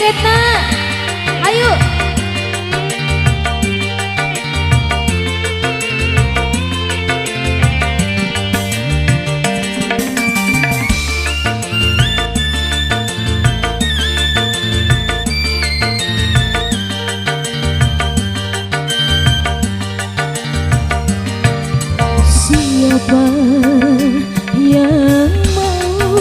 Retna. Ayo. Siapa yang mau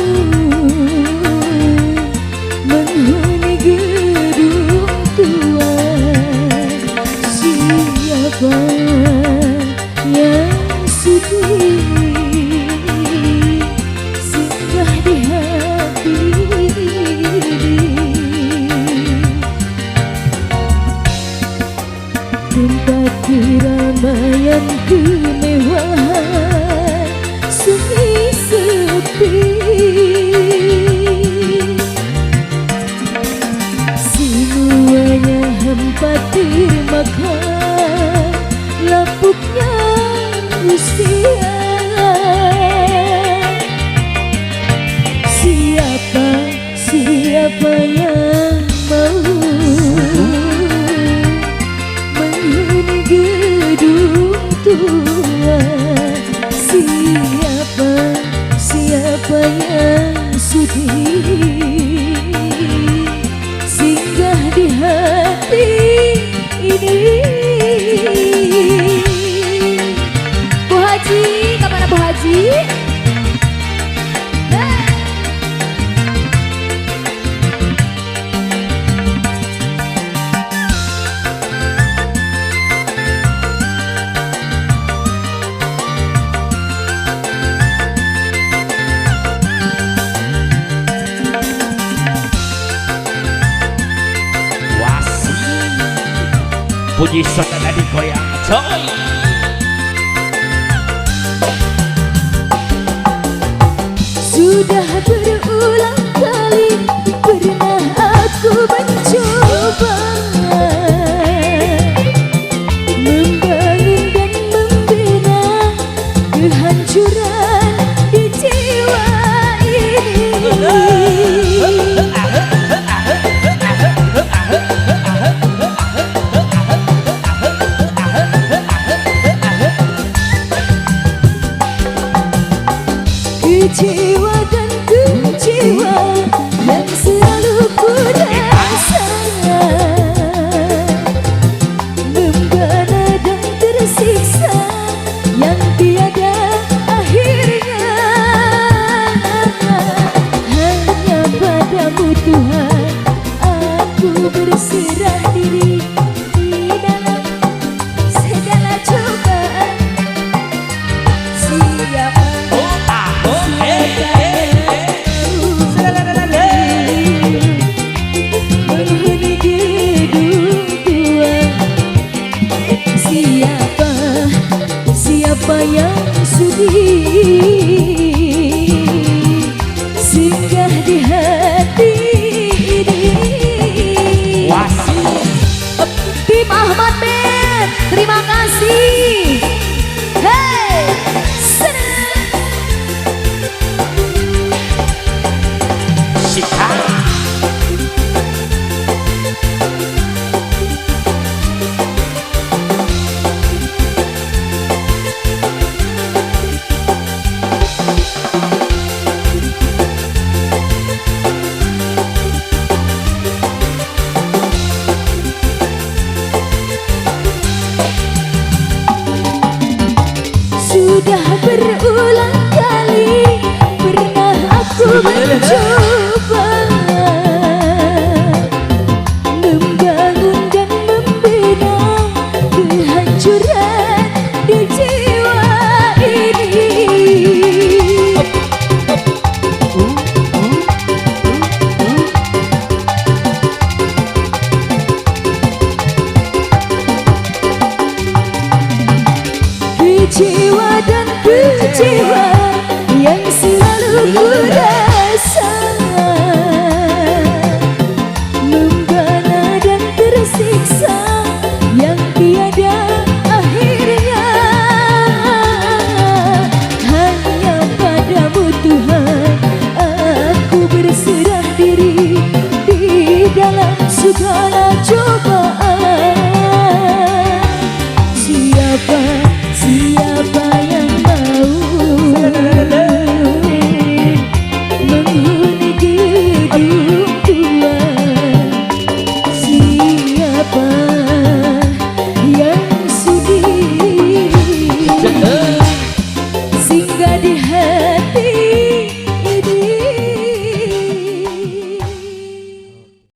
menghuni gedung tua? Siapa yang sudi singgah di hati tempat keramaian kemewahan sunyi sepi, semuanya hampa termakan lapuknya usia. Siapa yang mau menghuni gedung tua? Siapa yang sudi singgah di hati ini? Bu Haji, kemana Bu Haji? Puji saudara digoyang coy. Sudah berulang kali pernah aku mencoba membangun dan membina kehancuran di jiwa ini. Kecewa dan kecewa yang selalu ku rasa, membara dan tersiksa yang tiada akhirnya. Hanya padamu Tuhan aku berserah diri di dalam segala cobaan. Siapa yang sudi singgah di hati ini? Tim Ahmad Band, terima kasih. Hey, Sudah berulang kali pernah aku mencoba membangun dan membina kehancuran di jiwa ini. Kecewa dan kecewa yang selalu ku rasa, membara dan tersiksa yang tiada akhirnya. Hanya padamu Tuhan aku berserah diri di dalam bukan